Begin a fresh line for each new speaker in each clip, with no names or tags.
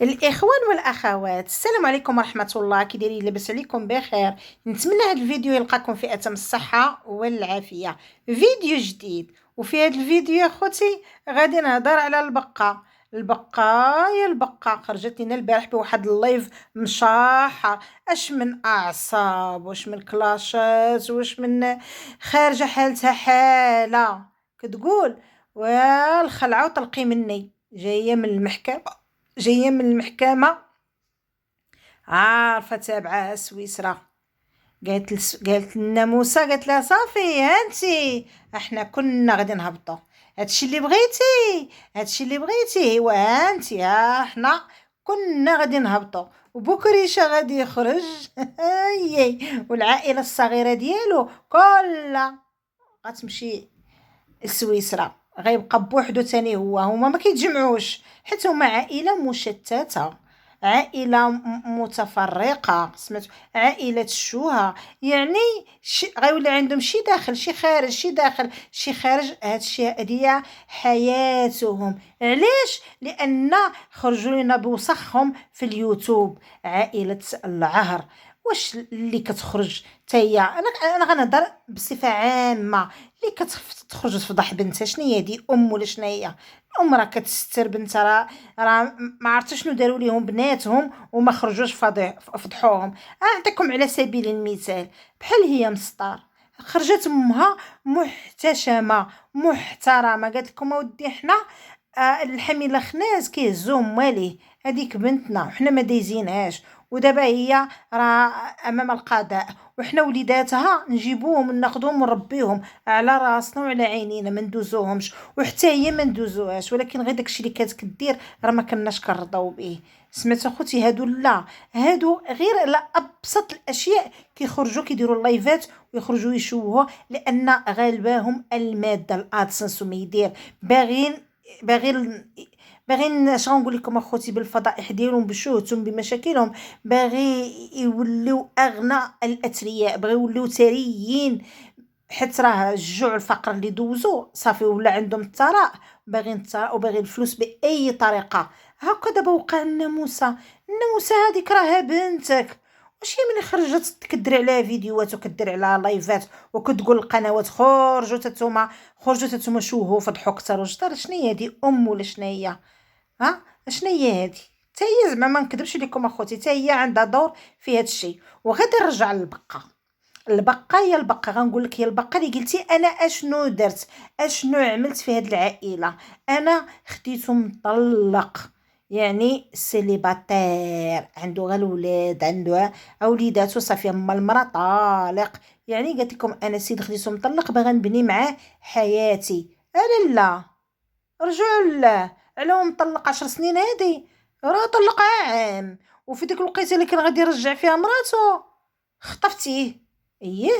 الإخوان والأخوات، السلام عليكم ورحمة الله. كي دايرين؟ لاباس عليكم بخير؟ نتمنى هذا الفيديو يلقاكم في أتم الصحة والعافية. فيديو جديد، وفي هذا الفيديو يا خوتي غادي نهضر على البقة. البقة يا البقة خرجت لنا البارح بواحد اللايف مشاحة، اش من اعصاب، واش من كلاشات، واش من خارجة حالتها حالة. كتقول والخلعة وطلقي مني. جايه من المحكمه عارفه تابعاها سويسرا. قالت لنا موسى، قالت لها صافي هانتي احنا كنا غادي نهبطوا. هادشي اللي بغيتي هو هانتي، احنا كنا غادي نهبطوا وبكريشه غادي يخرج والعائله الصغيره ديالو كلها غتمشي لسويسرا. غيبقى بوحدو تاني، هما ما كيتجمعوش، حيت هما عائله مشتته، عائله متفرقه، سمعت؟ عائله الشوهه. يعني غيولي عندهم شي داخل شي خارج، شي داخل شي خارج. هادشي هي حياتهم. علاش؟ لان خرجوا لنا بوسخهم في اليوتيوب. عائله العهر. واش اللي كتخرج تاهي؟ انا غنهضر بصفه عامه. اللي كتخرج تفضح بنتها، شنو هي دي ام ولا شنو هي؟ الام راه كتستر بنتها، راه ما عرفت شنو داروا ليهم بناتهم وما خرجوش فضحوهم. اعطيكم على سبيل المثال، بحال هي مسطار، خرجت امها محتشمه محترمه، قالت لكم اودي حنا الحميله خناز كيهزوه ماليه، هذيك بنتنا وحنا ما دايزينهاش، ودابا هي راه امام القضاء، وحنا وليداتها نجيبوهم ناخذوهم ونربيهم على راسنا وعلى عينينا، ما ندوزوهمش، وحتى هي ما ندوزوهاش، ولكن غير داكشي اللي كانت كدير راه ما كناش كنرضاو به. سمعت اخوتي؟ هادو لا، هادو غير على ابسط الاشياء كيخرجوا كيديروا اللايفات ويخرجوا يشوهوا، لان غالباهم الماده الادسنس وما يدير. باغي اش غنقول لكم اخوتي، بالفضائح ديالهم، بشوهتهم، بمشاكلهم، باغي يوليو اغنى الاثرياء، باغي يوليو ثريين، حيت راه الجوع والفقر اللي دوزو صافي ولا عندهم الثراء، باغيين الثراء وباغي الفلوس باي طريقه. هكا دابا وقع لنا موسى. موسى هذيك راها بنتك، واش هي ملي خرجت تكدري عليها فيديوهات وكدير عليها لايفات وكتقول القنوات خرجوا تتوما شوهوا فضحوا كثر وجدار؟ شنو هي هادي ام ولا شنو هي؟ ها شنو هي هادي؟ حتى هي زعما ما نكذبش لكم اخوتي، حتى هي عندها دور في هاد الشيء. وغادي نرجع للبقه. البقه هي البقه، غنقول لك هي البقه اللي قلتي انا اشنو درت، اشنو عملت في هاد العائله. انا خديته مطلق، يعني سيليباتير، عنده غير الولاد، عنده وليداتو صافي، اما المراه طالق. يعني قالت لكم انا سيد خديته مطلق باغا نبني معاه حياتي. انا لا، رجعوا لله. على هو مطلق 10 سنين هادي؟ راه طلقها عام، وفي ديك الوقيته اللي كان غادي يرجع فيها مراتو خطفتيه. اييه،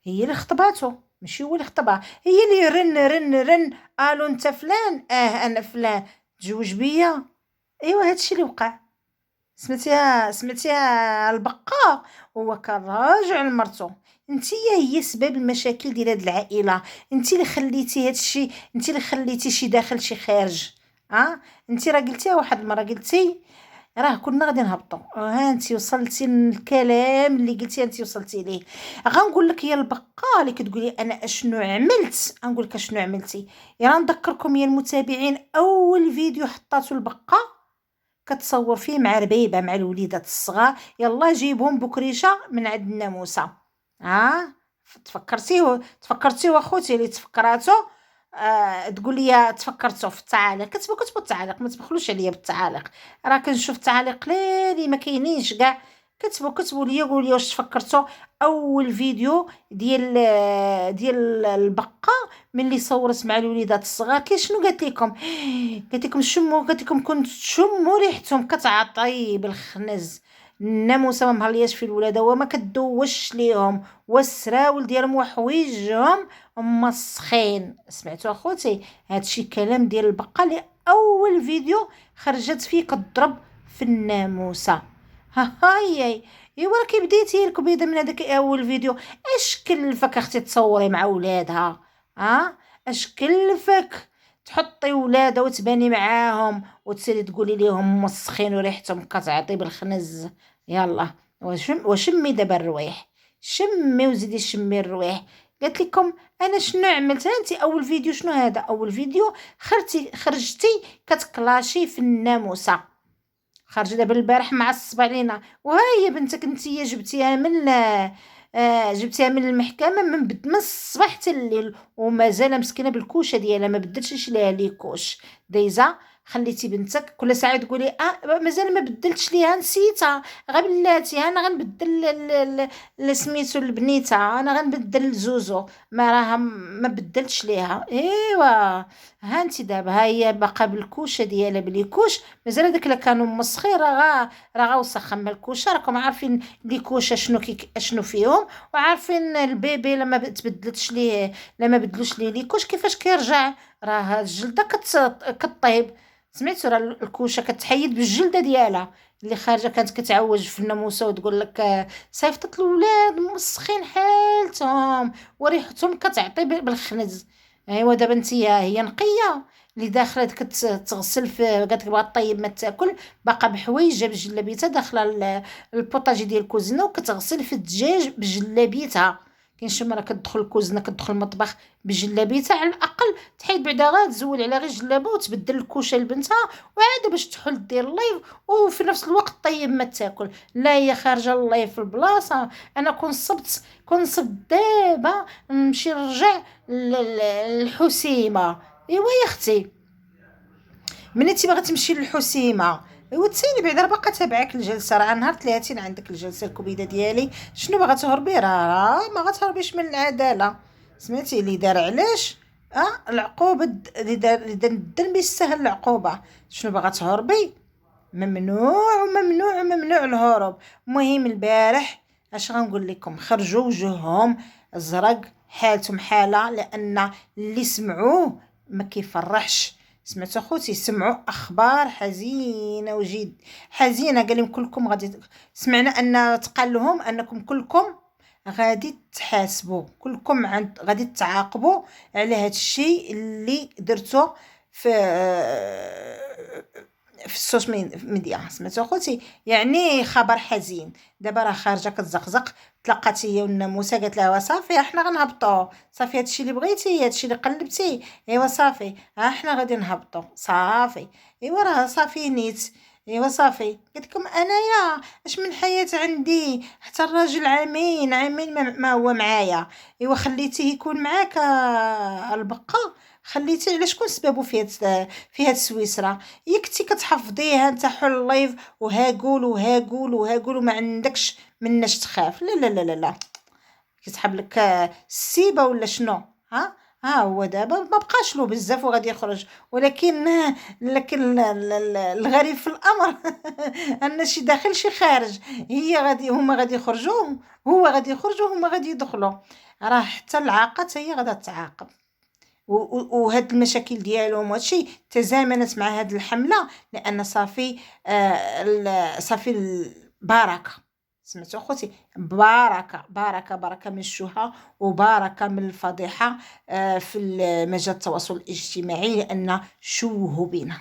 هي اللي خطباتو ماشي هو اللي خطبها. هي اللي رن رن رن، الو انت فلان؟ انا فلان، تزوج بيا. ايوا هادشي اللي وقع. سمعتيها البقاء؟ هو كان راجع لمرتو. انتيا هي سبب المشاكل ديال هاد العائله، انتي اللي خليتي هادشي، انتي اللي خليتي شي داخل شي خارج. انتي راه قلتيها واحد المره، قلتي راه كنا غادي نهبطوا، ها انتي وصلتي للكلام اللي قلتي، انتي وصلتي ليه. غنقول لك يا البقاء اللي كتقولي انا اشنو عملت، غنقول لك اشنو عملتي. يا نذكركم يا المتابعين، اول فيديو حطاتو البقاء كتصور فيه مع ربيبه، مع الوليدات الصغار، يلا جيبهم بكريشه من عند الناموسه. ها تفكرتيه اخوتي اللي تفكراتو؟ تقول لي تفكرتو في التعاليق، كتبوا التعاليق، ما تبخلوش عليا بالتعاليق، راه كنشوف التعاليق قليلين ما كاينينش كاع. كتبوا لي، قولوا لي واش تفكرتوا. اول فيديو ديال البقه ملي صورت مع الوليدات الصغار، كي شنو قالت لكم؟ قالت لكم كنت تشموا ريحتهم كتعطي بالخنز. الناموسه ما مهلياش في الولاده وما كدوش ليهم، والسراول ديالهم وحويجهم مسخين. سمعتوا اخوتي؟ هادشي كلام ديال البقه اللي اول فيديو خرجت فيه كضرب في الناموسه. ها هاي. ايوا راكي بديتي الكبيده من هذاك اول فيديو. اش كلفك اختي تصوري مع ولادها؟ اش كلفك تحطي ولادها وتباني معاهم وتسيري تقولي ليهم مسخين وريحتهم كتعطي بالخنز. يلا وشمي دابا الروايح، شمي وزيدي شمي الروايح. قالت لكم انا شنو عملت؟ انت اول فيديو شنو هذا؟ اول فيديو خرجتي كتكلاشي في الناموسه، خرج دابا البارح معصب علينا. وهي بنتك نتيا جبتيها من المحكمه من الصباح حتى الليل ومازال مسكينه بالكوشه ديالها ما بدلتش ليها ليكوش دايزه. خليتي بنتك كل ساعه تقولي مازال ما بدلتش ليها، نسيتها غير بلاتي انا غنبدل سميتو لبنيتها، انا غنبدل زوزو ما راها ما بدلتش ليها. ايوا ها انت دابا ها هي باقا بالكوشه ديالها بليكوش، مازال داك لا كانوا مسخير راه غوسخ. اما الكوشه راكم عارفين لي كوشه شنو فيهم، وعارفين البيبي لما تبدلتش ليه، لما بدلوش ليه ليكوش كيفاش كيرجع، راه الجلده كطيب. سمعتوا راه الكوشه كتحيد بالجلده ديالها اللي خارجه. كانت كتعوج في الناموسه وتقول لك صيفطت الولاد مسخين حالتهم وريحتهم كتعطي بالخنز. ايوا دابا نتيا هي نقيه اللي داخله كتغسل في قالت لك بغات طيب ما تاكل، باقا بحوايجها بجلابيتها داخله البوطاجي ديال الكوزينه وكتغسل في الدجاج بجلابيتها. كاين شي مره كتدخل الكوزينه كتدخل المطبخ بجلابيتها، على الاقل تحيد بعدا غير تزول على غير جلابه وتبدل الكوشه لبنتها وعاد باش تحل دير اللايف وفي نفس الوقت طيب ما تاكل. لا هي خارجه اللايف في البلاصه. انا كنصبت دابا نمشي نرجع للحسيمه. ايوا يا اختي مني انتي باغا تمشي للحسيمه ايوا تسيني بعدا راه باقا تابعك الجلسه، راه نهار 30 عندك الجلسه الكبيده ديالي. شنو باغا تهربي؟ راه ما غتهربيش من العداله. سمعتي اللي دار علاش العقوبه اللي دار الدم يستاهل العقوبه. شنو باغا تهربي؟ ممنوع وممنوع وممنوع الهروب. المهم البارح اش غنقول لكم، خرجوا وجوههم زرق حالتهم حاله، لان اللي سمعوه ما كيفرحش. سمعتوا اخوتي؟ سمعوا اخبار حزينه وجد حزينه. قال لهم كلكم غادي سمعنا ان تقال لهم انكم كلكم غادي تحاسبوا، كلكم غادي تعاقبوا على هذا الشيء اللي درتو في السوشيال ميديا. سمعتوا اخوتي؟ يعني خبر حزين. دابا راه خارجه كتزقزق، تلاقات هي والناموسه قالت لها صافي احنا غنهبطوا، صافي هادشي اللي بغيتي، هادشي اللي قلبتي، ايوا صافي احنا غادي نهبطوا صافي. ايوا راه صافي نيت. ايوا صافي قلت لكم انايا اش من حياه عندي، حتى الراجل عامين ما هو معايا. ايوا خليتيه يكون معاك البقه، خليتي على شكون سببه في هاد سويسرا؟ يا كنتي كتحفظيها انت حل لايف وها قول وما عندكش مناش تخاف. لا لا لا لا لا، كيسحب لك السيبه ولا شنو؟ ها هو دابا ما بقاش له بزاف وغادي يخرج، لكن الغريب في الامر ان شي داخل شي خارج. هما غادي يخرجوا، هو غادي يخرج وهما غادي يدخلوا. راه حتى العاقه هي غادا تعاقب. وهاد المشاكل ديالهم وهادشي تزامنت مع هاد الحمله، لان صافي صافي البركه. سمعتوا اخوتي؟ بركه من الشهى وبركه من الفضيحه في مجال التواصل الاجتماعي، لان شوهوا بينا.